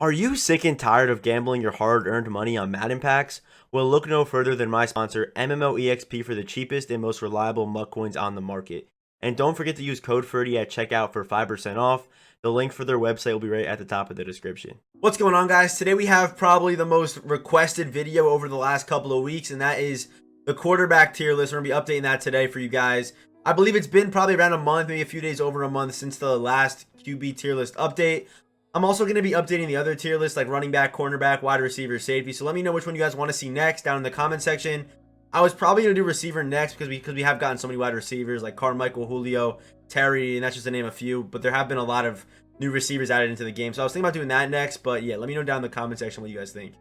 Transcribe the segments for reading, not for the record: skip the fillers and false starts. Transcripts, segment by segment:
Are you sick and tired of gambling your hard-earned money on Madden packs? Well, look no further than my sponsor, MMOEXP, for the cheapest and most reliable MUT coins on the market. And don't forget to use code 30 at checkout for 5% off. The link for their website will be right at the top of the description. What's going on, guys? Today we have probably the most requested video over the last couple of weeks, and that is the quarterback tier list. We're going to be updating that today for you guys. I believe it's been probably around a month, maybe a few days over a month since the last QB tier list update. I'm also going to be updating the other tier list like running back, cornerback, wide receiver, safety. So let me know which one you guys want to see next down in the comment section. I was probably going to do receiver next because we have gotten so many wide receivers like Carr, Michael, Julio, Terry, and that's just to name a few. But there have been a lot of new receivers added into the game. So I was thinking about doing that next. But yeah, let me know down in the comment section what you guys think.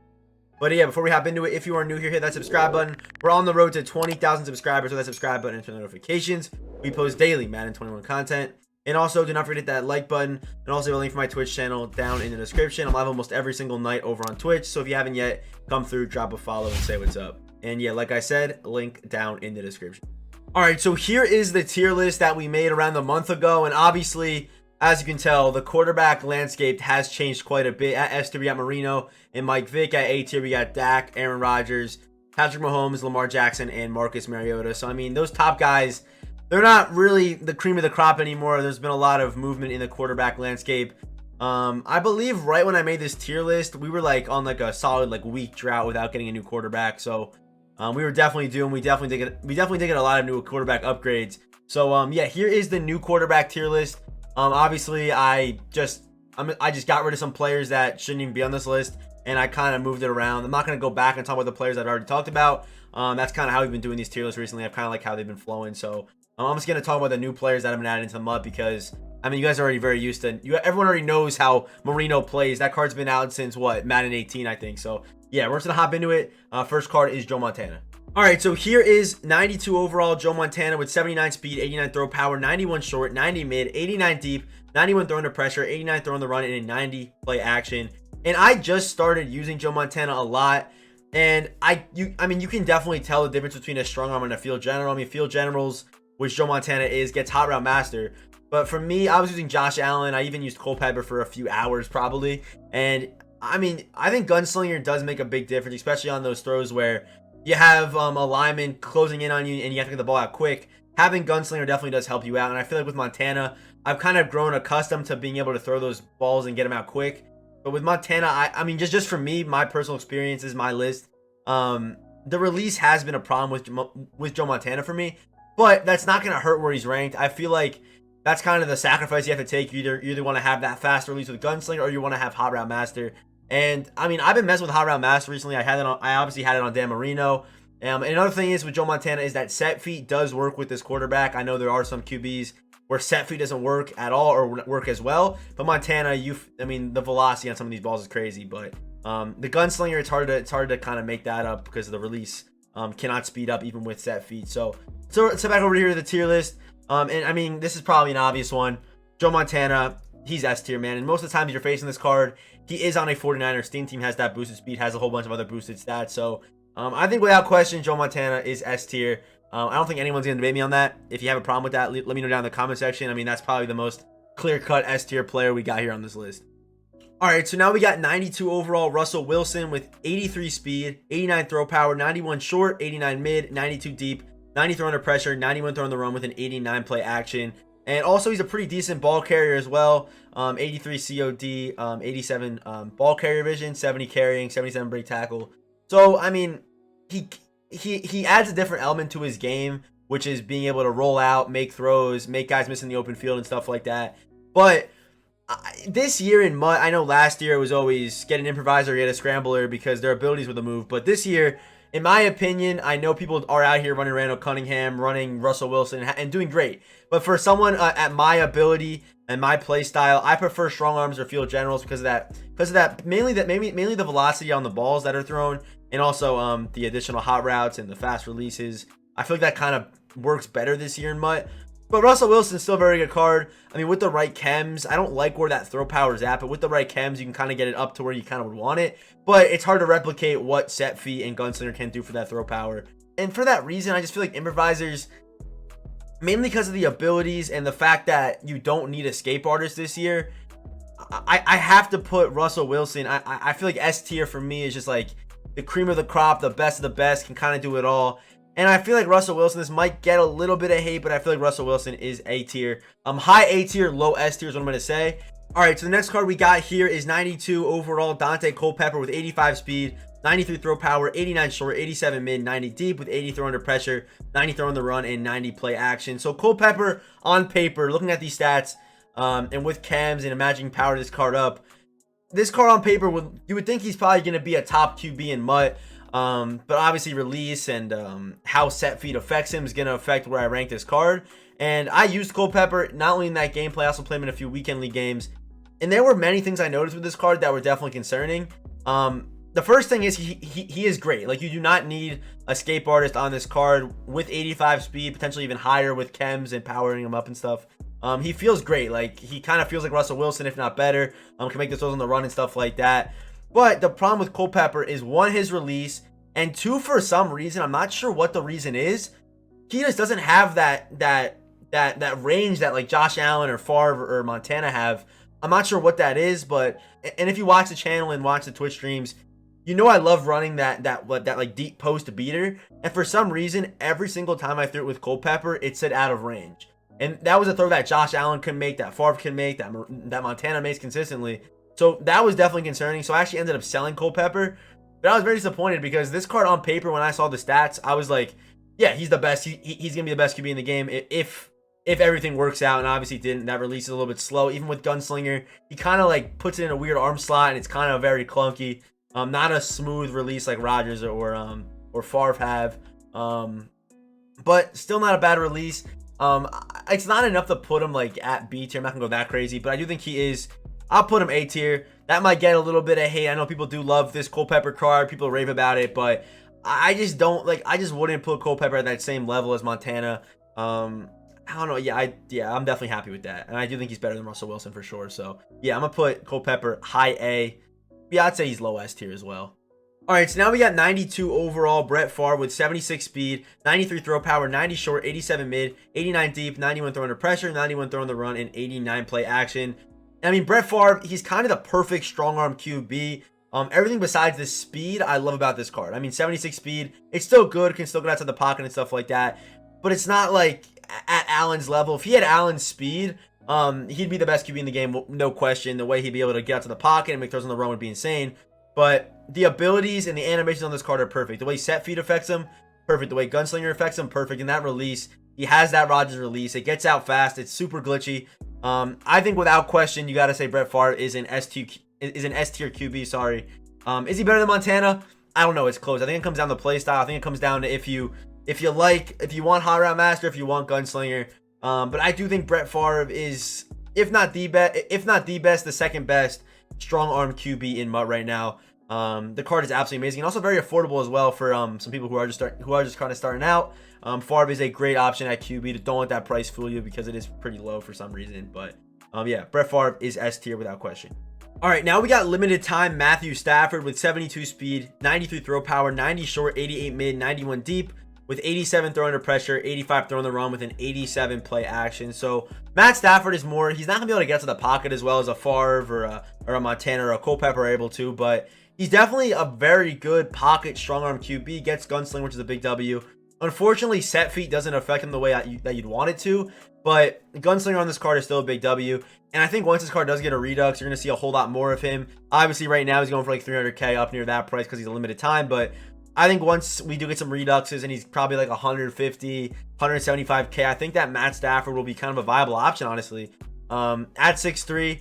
But yeah, before we hop into it, if you are new here, hit that subscribe button. We're on the road to 20,000 subscribers. So that subscribe button and turn notifications. We post daily Madden 21 content. And also, do not forget that like button, and also a link for my Twitch channel down in the description. I'm live almost every single night over on Twitch, so if you haven't yet, come through, drop a follow, and say what's up. And yeah, like I said, link down in the description. All right, so here is the tier list that we made around a month ago, and obviously, as you can tell, the quarterback landscape has changed quite a bit. At S tier, we got Marino and Mike Vick. At A tier, we got Dak, Aaron Rodgers, Patrick Mahomes, Lamar Jackson, and Marcus Mariota. So, I mean, those top guys, they're not really the cream of the crop anymore. There's been a lot of movement in the quarterback landscape. I believe right when I made this tier list, we were like on like a solid like week drought without getting a new quarterback. So we were definitely due, and we definitely did get a lot of new quarterback upgrades. So yeah, here is the new quarterback tier list. Obviously I just got rid of some players that shouldn't even be on this list, and I kind of moved it around. I'm not going to go back and talk about the players I've already talked about. That's kind of how we've been doing these tier lists recently. I've kind of like how they've been flowing. So I'm just going to talk about the new players that have been added into the MUT because, I mean, you guys are already very used to everyone already knows how Marino plays. That card's been out since, what, Madden 18, I think. So, yeah, we're just going to hop into it. First card is Joe Montana. All right, so here is 92 overall Joe Montana with 79 speed, 89 throw power, 91 short, 90 mid, 89 deep, 91 throw under pressure, 89 throw on the run, and a 90 play action. And I just started using Joe Montana a lot. And I mean, you can definitely tell the difference between a strong arm and a field general. I mean, field generals, which Joe Montana is, gets hot route master. But for me, I was using Josh Allen. I even used Culpepper for a few hours probably. And I mean, I think Gunslinger does make a big difference, especially on those throws where you have a lineman closing in on you and you have to get the ball out quick. Having Gunslinger definitely does help you out. And I feel like with Montana, I've kind of grown accustomed to being able to throw those balls and get them out quick. But with Montana, I mean, just for me, my personal experience is my list. The release has been a problem with Joe Montana for me. But that's not going to hurt where he's ranked. I feel like that's kind of the sacrifice you have to take. You either want to have that fast release with Gunslinger or you want to have Hot Route Master. And, I mean, I've been messing with Hot Route Master recently. I obviously had it on Dan Marino. And another thing is with Joe Montana is that set feet does work with this quarterback. I know there are some QBs where set feet doesn't work at all or work as well. But Montana, I mean, the velocity on some of these balls is crazy. But the Gunslinger, it's hard to kind of make that up because of the release cannot speed up even with set feet. So back over here to the tier list. And I mean, this is probably an obvious one. Joe Montana, he's S tier, man. And most of the times you're facing this card, he is on a 49ers team. Team has that boosted speed, has a whole bunch of other boosted stats. So I think without question, Joe Montana is S tier. I don't think anyone's going to debate me on that. If you have a problem with that, let me know down in the comment section. I mean, that's probably the most clear-cut S tier player we got here on this list. All right, so now we got 92 overall Russell Wilson with 83 speed, 89 throw power, 91 short, 89 mid, 92 deep, 90 throw under pressure, 91 throw on the run with an 89 play action. And also he's a pretty decent ball carrier as well. 83 COD, 87 ball carrier vision, 70 carrying, 77 break tackle. So, I mean, he adds a different element to his game, which is being able to roll out, make throws, make guys miss in the open field and stuff like that. But this year in MUT, I know last year it was always get an improviser, get a scrambler because their abilities were the move. But this year, in my opinion, I know people are out here running Randall Cunningham, running Russell Wilson, and doing great. But for someone at my ability and my play style, I prefer strong arms or field generals because of that. Mainly the velocity on the balls that are thrown, and also the additional hot routes and the fast releases. I feel like that kind of works better this year in MUT. But Russell Wilson's still a very good card. I mean, with the right chems, I don't like where that throw power is at, but with the right chems, you can kind of get it up to where you kind of would want it. But it's hard to replicate what set feet and Gunslinger can do for that throw power. And for that reason, I just feel like improvisers, mainly because of the abilities and the fact that you don't need escape artists this year, I have to put Russell Wilson. I feel like S tier for me is just like the cream of the crop, the best of the best, can kind of do it all. And I feel like Russell Wilson, this might get a little bit of hate, but I feel like Russell Wilson is A tier. High A tier, low S tier is what I'm going to say. All right, so the next card we got here is 92 overall, Dante Culpepper with 85 speed, 93 throw power, 89 short, 87 mid, 90 deep with 80 throw under pressure, 90 throw on the run, and 90 play action. So Culpepper on paper, looking at these stats, and with chems and imagining power this card up, this card on paper, you would think he's probably going to be a top QB in MUT. But obviously release and how set feet affects him is going to affect where I rank this card. And I used Culpepper not only in that gameplay, I also played him in a few weekend league games. And there were many things I noticed with this card that were definitely concerning. The first thing is he is great. Like, you do not need a escape artist on this card with 85 speed, potentially even higher with chems and powering him up and stuff. He feels great. Like, he kind of feels like Russell Wilson, if not better. Can make the throws on the run and stuff like that. But the problem with Culpepper is, one, his release, and two, for some reason, I'm not sure what the reason is, he just doesn't have that range that like Josh Allen or Favre or Montana have. I'm not sure what that is, but, and if you watch the channel and watch the Twitch streams, you know I love running that like deep post beater, and for some reason, every single time I threw it with Culpepper, it said out of range. And that was a throw that Josh Allen can make, that Favre can make, that Montana makes consistently. So that was definitely concerning. So I actually ended up selling Culpepper, but I was very disappointed because this card on paper, when I saw the stats, I was like, yeah, he's the best. He's gonna be the best QB in the game if everything works out, and obviously it didn't. That release is a little bit slow. Even with Gunslinger, he kind of like puts it in a weird arm slot, and it's kind of very clunky. Not a smooth release like Rodgers or Favre have. But still not a bad release. It's not enough to put him like at B tier. I'm not gonna go that crazy, but I do think he is. I'll put him A tier. That might get a little bit of hate. I know people do love this Culpepper card. People rave about it, but I just don't like. I just wouldn't put Culpepper at that same level as Montana. I don't know. Yeah, I'm definitely happy with that, and I do think he's better than Russell Wilson for sure. So yeah, I'm gonna put Culpepper high A. Yeah, I'd say he's low S tier as well. All right, so now we got 92 overall, Brett Favre with 76 speed, 93 throw power, 90 short, 87 mid, 89 deep, 91 throw under pressure, 91 throw on the run, and 89 play action. I mean, Brett Favre, he's kind of the perfect strong arm QB. Everything besides the speed I love about this card. I mean, 76 speed, it's still good, can still get outside the pocket and stuff like that, but it's not like at Allen's level. If he had Allen's speed, he'd be the best QB in the game, no question. The way he'd be able to get out to the pocket and make throws on the run would be insane. But the abilities and the animations on this card are perfect. The way set feet affects him, perfect. The way Gunslinger affects him, perfect. And that release, he has that Rodgers release. It gets out fast. It's super glitchy. I think without question, you got to say Brett Favre is an S tier QB. Sorry. Is he better than Montana? I don't know. It's close. I think it comes down to play style. I think it comes down to if you want Hot Route Master, if you want Gunslinger. But I do think Brett Favre is, if not the best, the second best strong arm QB in MUT right now. The card is absolutely amazing and also very affordable as well for some people who are just kind of starting out. Favre is a great option at QB. Don't let that price fool you because it is pretty low for some reason. But yeah, Brett Favre is S tier without question. All right, now we got limited time Matthew Stafford with 72 speed, 93 throw power, 90 short, 88 mid, 91 deep, with 87 throw under pressure, 85 throw on the run, with an 87 play action. So Matt Stafford is more, he's not gonna be able to get to the pocket as well as a Favre or a Montana or a Culpepper are able to, but he's definitely a very good pocket strong arm QB. Gets Gunsling, which is a big W. Unfortunately, set feet doesn't affect him the way that you'd want it to, but Gunslinger on this card is still a big W. And I think once this card does get a redux, you're going to see a whole lot more of him. Obviously, right now he's going for like 300K up near that price because he's a limited time, but I think once we do get some reduxes and he's probably like 150, 175K, I think that Matt Stafford will be kind of a viable option, honestly. At 6'3",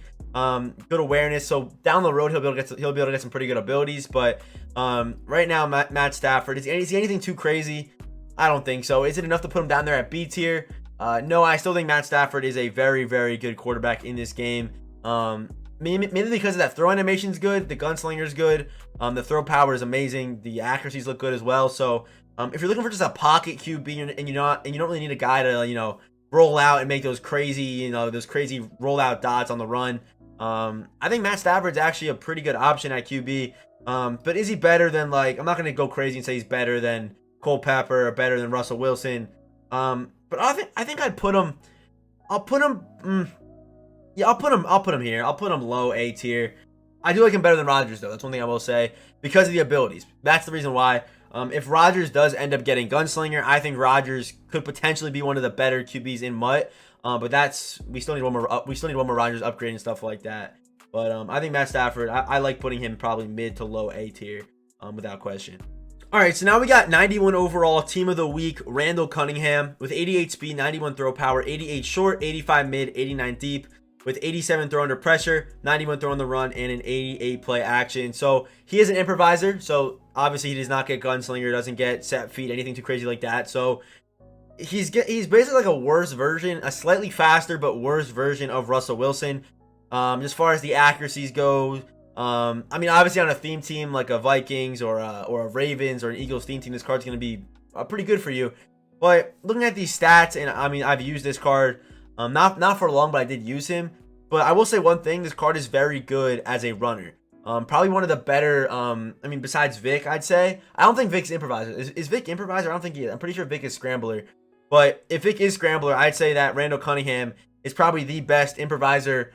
good awareness, so down the road he'll be able to get some pretty good abilities. But right now, Matt Stafford, is he anything too crazy? I don't think so. Is it enough to put him down there at B tier? No, I still think Matt Stafford is a very, very good quarterback in this game. Mainly because of that throw animation is good, the gunslinger is good, the throw power is amazing, the accuracies look good as well. So if you're looking for just a pocket QB and you don't really need a guy to roll out and make those crazy rollout dots on the run, I think Matt Stafford's actually a pretty good option at QB. But is he better than, like, I'm not gonna go crazy and say he's better than Culpepper or better than Russell Wilson. But I think I'll put him. Yeah, I'll put him here. I'll put him low A tier. I do like him better than Rodgers, though. That's one thing I will say, because of the abilities. That's the reason why. If Rodgers does end up getting Gunslinger, I think Rodgers could potentially be one of the better QBs in MUT. But we still need one more. We still need one more Rodgers upgrade and stuff like that. But I think Matt Stafford, I like putting him probably mid to low A tier, without question. All right, so now we got 91 overall, team of the week, Randall Cunningham with 88 speed, 91 throw power, 88 short, 85 mid, 89 deep, with 87 throw under pressure, 91 throw on the run, and an 88 play action. So he is an improviser, so obviously he does not get gunslinger, doesn't get set feet, anything too crazy like that. So he's basically like a worse version, a slightly faster but worse version of Russell Wilson. As far as the accuracies go, I mean, obviously on a theme team like a Vikings or a Ravens or an Eagles theme team, this card's going to be pretty good for you. But looking at these stats, and I mean, I've used this card, not for long, but I did use him. But I will say one thing, this card is very good as a runner. Probably one of the better, I mean, besides Vic, I'd say. I don't think Vic's improviser. Is Vic improviser? I don't think he is. I'm pretty sure Vic is scrambler. But if Vic is scrambler, I'd say that Randall Cunningham is probably the best improviser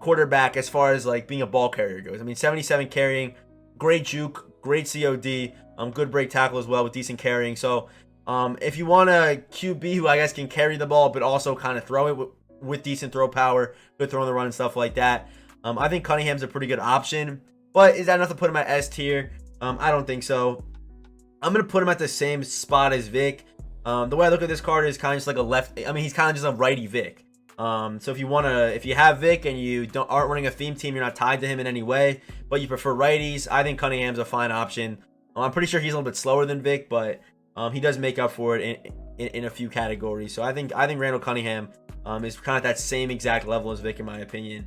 quarterback as far as like being a ball carrier goes. I mean, 77 carrying, great juke, great COD, good break tackle as well with decent carrying. So if you want a QB who I guess can carry the ball but also kind of throw it with decent throw power, good throw on the run and stuff like that, I think Cunningham's a pretty good option. But is that enough to put him at S tier? I don't think so. I'm gonna put him at the same spot as Vic. The way I look at this card is kind of just like a left. I mean, he's kind of just a righty Vic. So if you have Vic and you aren't running a theme team, you're not tied to him in any way, but you prefer righties, I think Cunningham's a fine option. I'm pretty sure he's a little bit slower than Vic, but he does make up for it in a few categories. So I think Randall Cunningham is kind of at that same exact level as Vic in my opinion.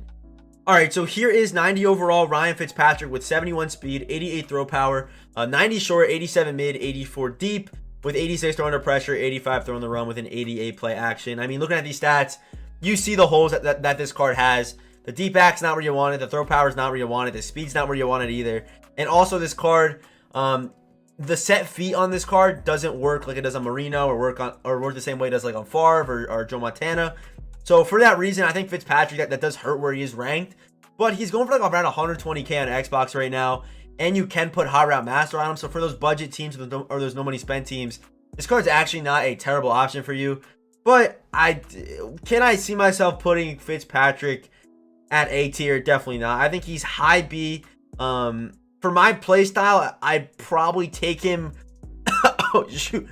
All right, so here is 90 overall Ryan Fitzpatrick with 71 speed, 88 throw power, 90 short, 87 mid, 84 deep, with 86 throw under pressure, 85 throw on the run with an 88 play action. I mean, looking at these stats, you see the holes that this card has. The deep back's not where you want it. The throw power's not where you want it. The speed's not where you want it either. And also this card, the set feet on this card doesn't work like it does on Marino or work the same way it does like on Favre or Joe Montana. So for that reason, I think Fitzpatrick, that does hurt where he is ranked. But he's going for like around 120K on Xbox right now. And you can put Hot Route Master on him. So for those budget teams or those no money spent teams, this card's actually not a terrible option for you. But can I see myself putting Fitzpatrick at A tier? Definitely not. I think he's high B. For my play style, I'd probably take him. Oh shoot!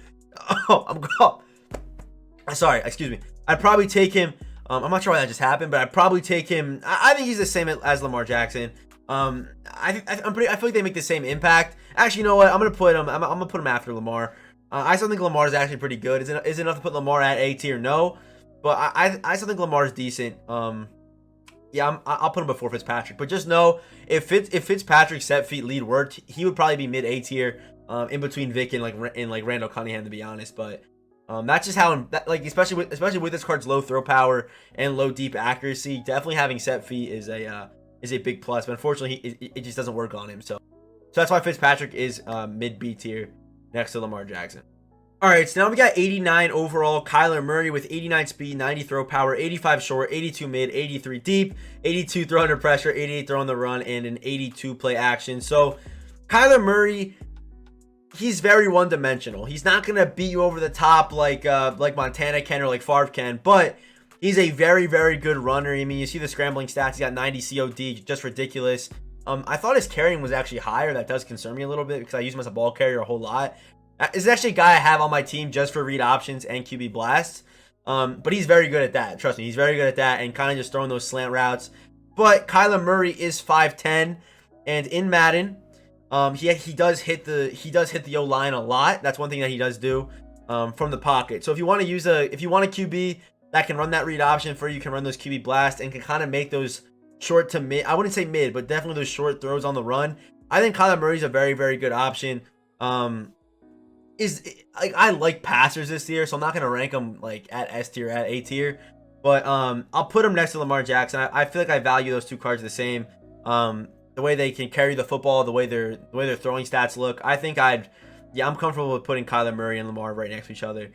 Sorry, excuse me. I'd probably take him. I'm not sure why that just happened, but I'd probably take him. I think he's the same as Lamar Jackson. I feel like they make the same impact. Actually, you know what? I'm gonna put him after Lamar. I still think Lamar is actually pretty good. Is it enough to put Lamar at A tier? No, but I still think Lamar is decent. Yeah, I'll put him before Fitzpatrick. But just know if Fitzpatrick's set feet lead worked, he would probably be mid A tier, in between Vic and like Randall Cunningham, to be honest. But that's just how especially with this card's low throw power and low deep accuracy, definitely having set feet is a big plus. But unfortunately, it just doesn't work on him. So that's why Fitzpatrick is mid B tier next to Lamar Jackson. All right, so now we got 89 overall Kyler Murray with 89 speed, 90 throw power, 85 short, 82 mid, 83 deep, 82 throw under pressure, 88 throw on the run, and an 82 play action. So Kyler Murray, he's very one-dimensional. He's not going to beat you over the top like Montana can or like Favre can, but he's a very, very good runner. I mean, you see the scrambling stats. He got 90 COD, just ridiculous. I thought his carrying was actually higher. That does concern me a little bit because I use him as a ball carrier a whole lot. This is actually a guy I have on my team just for read options and QB blasts. But he's very good at that. Trust me, he's very good at that and kind of just throwing those slant routes. But Kyler Murray is 5'10", and in Madden, he does hit the O-line a lot. That's one thing that he does do from the pocket. So if you want a QB that can run that read option for you, can run those QB blasts and can kind of make those short to mid, I wouldn't say mid, but definitely those short throws on the run, I think Kyler Murray's a very, very good option. I like passers this year, so I'm not gonna rank him like at S tier, at A tier, but I'll put him next to Lamar Jackson. I feel like I value those two cards the same. The way they can carry the football, the way their throwing stats look, I think I'm comfortable with putting Kyler Murray and Lamar right next to each other.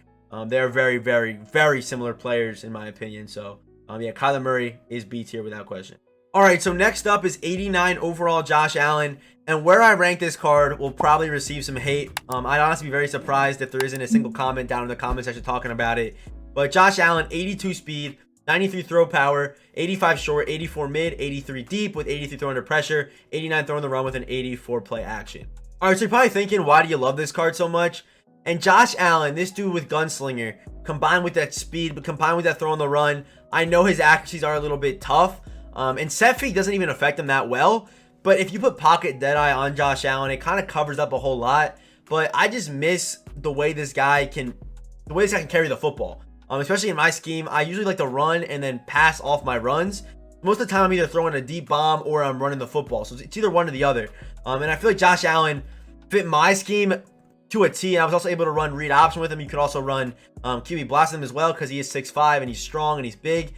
They're very, very, very similar players in my opinion. So Yeah, Kyler Murray is B tier without question. All right, so next up is 89 overall Josh Allen. And where I rank this card will probably receive some hate. I'd honestly be very surprised if there isn't a single comment down in the comment section talking about it. But Josh Allen, 82 speed, 93 throw power, 85 short, 84 mid, 83 deep with 83 throw under pressure, 89 throw in the run with an 84 play action. All right, so you're probably thinking, why do you love this card so much? And Josh Allen, this dude with gunslinger, combined with that speed, but combined with that throw on the run, I know his accuracies are a little bit tough. And set feet doesn't even affect him that well. But if you put pocket deadeye on Josh Allen, it kind of covers up a whole lot. But I just miss the way this guy can carry the football. Especially in my scheme, I usually like to run and then pass off my runs. Most of the time, I'm either throwing a deep bomb or I'm running the football. So it's either one or the other. And I feel like Josh Allen fit my scheme to a T. And I was also able to run read option with him. You could also run QB blast him as well because he is 6'5" and he's strong and he's big.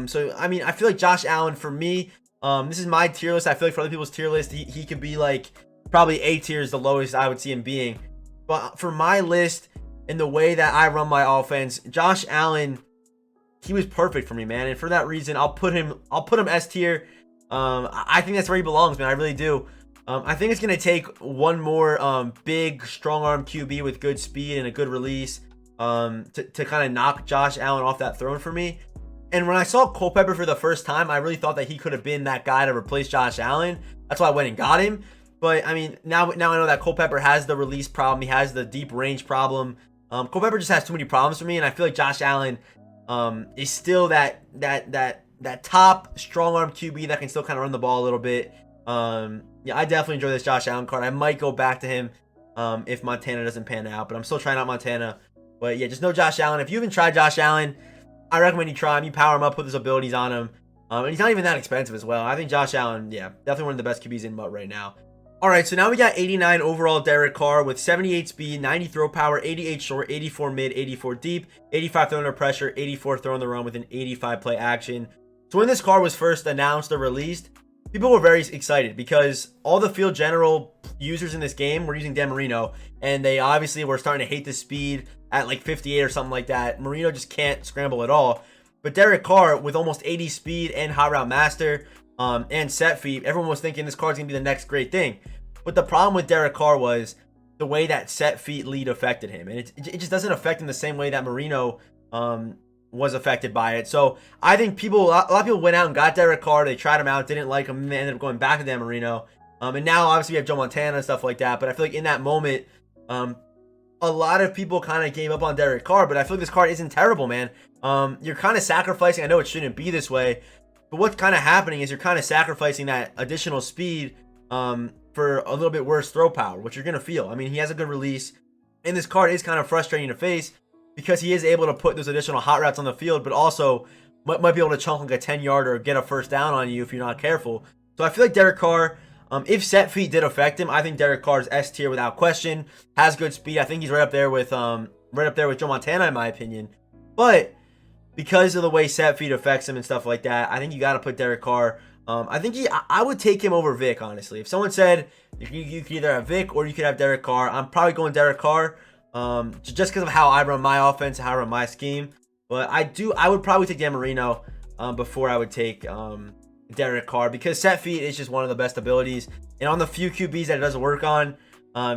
So, I mean, I feel like Josh Allen, for me, this is my tier list. I feel like for other people's tier list, he could be like probably A tier is the lowest I would see him being. But for my list and the way that I run my offense, Josh Allen, he was perfect for me, man. And for that reason, I'll put him S tier. I think that's where he belongs, man. I really do. I think it's going to take one more big, strong arm QB with good speed and a good release to kind of knock Josh Allen off that throne for me. And when I saw Culpepper for the first time, I really thought that he could have been that guy to replace Josh Allen. That's why I went and got him. But, I mean, now I know that Culpepper has the release problem. He has the deep range problem. Culpepper just has too many problems for me. And I feel like Josh Allen is still that top strong-arm QB that can still kind of run the ball a little bit. Yeah, I definitely enjoy this Josh Allen card. I might go back to him if Montana doesn't pan out. But I'm still trying out Montana. But, yeah, just know Josh Allen. If you haven't tried Josh Allen, I recommend you try him. You power him up, put his abilities on him. And he's not even that expensive as well. I think Josh Allen, yeah, definitely one of the best QBs in MUT right now. All right, so now we got 89 overall Derek Carr with 78 speed, 90 throw power, 88 short, 84 mid, 84 deep, 85 throw under pressure, 84 throw on the run with an 85 play action. So when this card was first announced or released, people were very excited because all the field general users in this game were using Dan Marino, and they obviously were starting to hate the speed at like 58 or something like that. Marino just can't scramble at all. But Derek Carr with almost 80 speed and high route master and set feet, everyone was thinking this card's going to be the next great thing. But the problem with Derek Carr was the way that set feet lead affected him. And it just doesn't affect him the same way that Marino was affected by it. So I think a lot of people went out and got Derek Carr. They tried him out, didn't like him, and they ended up going back to Dan Marino. And now obviously we have Joe Montana and stuff like that. But I feel like in that moment, a lot of people kind of gave up on Derek Carr. But I feel like this card isn't terrible, man. You're kind of sacrificing. I know it shouldn't be this way. But what's kind of happening is you're kind of sacrificing that additional speed for a little bit worse throw power, which you're going to feel. I mean, he has a good release. And this card is kind of frustrating to face because he is able to put those additional hot routes on the field, but also might be able to chunk like a 10-yard or get a first down on you if you're not careful. So I feel like Derek Carr, if set feet did affect him, I think Derek Carr is S tier without question. Has good speed. I think he's right up there with Joe Montana in my opinion. But because of the way set feet affects him and stuff like that, I think you got to put Derek Carr. I would take him over Vic, honestly. If someone said you could either have Vic or you could have Derek Carr, I'm probably going Derek Carr. Just because of how I run my offense, how I run my scheme. But I would probably take Dan Marino before I would take Derek Carr, because set feet is just one of the best abilities. And on the few QBs that it doesn't work on,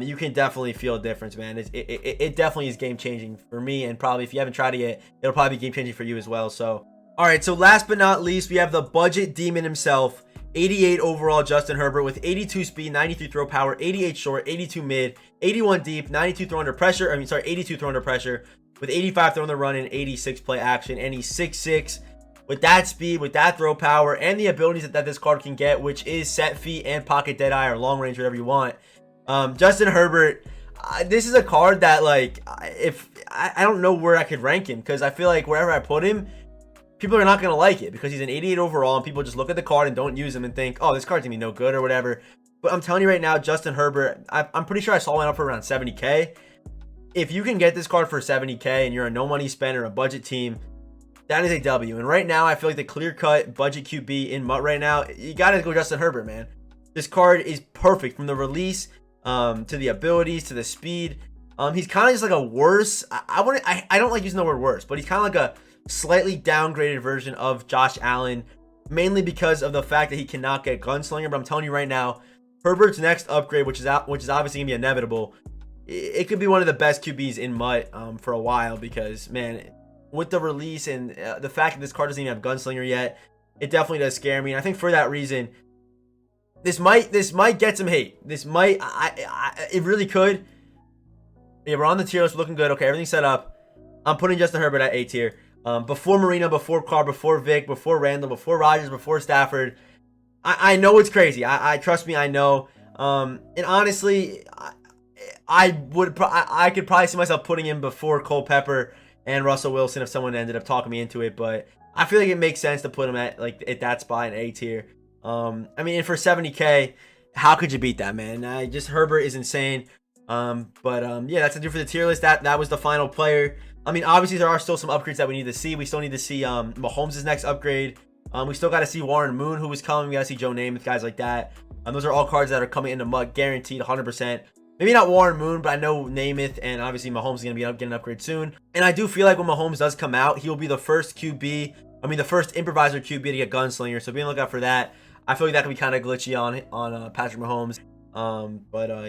you can definitely feel a difference, man. It definitely is game changing for me, and probably if you haven't tried it yet, it'll probably be game changing for you as well. So, all right. So last but not least, we have the budget demon himself. 88 overall Justin Herbert with 82 speed, 93 throw power, 88 short, 82 mid, 81 deep, 92 throw under pressure. 82 throw under pressure with 85 throw on the run and 86 play action. And he's 6'6". With that speed, with that throw power, and the abilities that this card can get, which is set feet and pocket deadeye or long range, whatever you want. Justin Herbert, this is a card that, like, if I don't know where I could rank him, because I feel like wherever I put him, people are not going to like it because he's an 88 overall, and people just look at the card and don't use him and think, oh, this card's going to be no good or whatever. But I'm telling you right now, Justin Herbert, I'm pretty sure I saw one up for around 70K. If you can get this card for 70K and you're a no money spender, a budget team, that is a W. And right now, I feel like the clear-cut budget QB in MUT right now, you got to go Justin Herbert, man. This card is perfect from the release to the abilities to the speed. He's kind of just like a worse. I don't like using the word worse, but he's kind of like slightly downgraded version of Josh Allen, mainly because of the fact that he cannot get gunslinger. But I'm telling you right now, Herbert's next upgrade, which is obviously gonna be inevitable, it could be one of the best QBs in MUT for a while, because man, with the release and the fact that this card doesn't even have gunslinger yet, it definitely does scare me. And I think for that reason, this might get some hate. This might, it really could. Yeah, we're on the tier list, looking good. Okay, everything's set up. I'm putting Justin Herbert at A tier. Before Marino, before Carr, before Vic, before Randall, before Rodgers, before Stafford. I know it's crazy. I trust me, I know. And honestly, I could probably see myself putting him before Culpepper and Russell Wilson if someone ended up talking me into it. But I feel like it makes sense to put him at that spot in A tier. I mean, and for 70K, how could you beat that, man? Just Herbert is insane. Yeah, that's it for the tier list. That was the final player. I mean, obviously there are still some upgrades that we need to see. We still need to see Mahomes' next upgrade. We still got to see Warren Moon, who was coming. We got to see Joe Namath, guys like that. Those are all cards that are coming into MUT, guaranteed 100%. Maybe not Warren Moon, but I know Namath and obviously Mahomes is going to be getting an upgrade soon. And I do feel like when Mahomes does come out, he'll be the first the first improviser QB to get gunslinger. So be on the lookout for that. I feel like that could be kind of glitchy on Patrick Mahomes.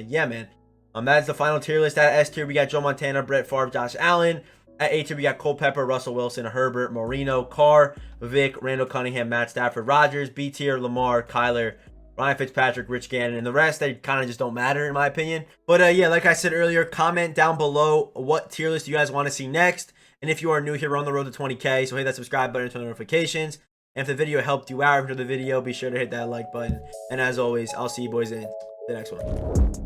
Yeah, man. That's the final tier list. At S tier, we got Joe Montana, Brett Favre, Josh Allen. At A tier, we got Culpepper, Russell Wilson, Herbert, Marino, Carr, Vic, Randall Cunningham, Matt Stafford, Rodgers. B tier, Lamar, Kyler, Ryan Fitzpatrick, Rich Gannon, and the rest, they kind of just don't matter in my opinion. But yeah, like I said earlier, comment down below what tier list you guys want to see next. And if you are new here, we're on the road to 20K, so hit that subscribe button and turn on notifications. And if the video helped you out after the video, be sure to hit that like button. And as always, I'll see you boys in the next one.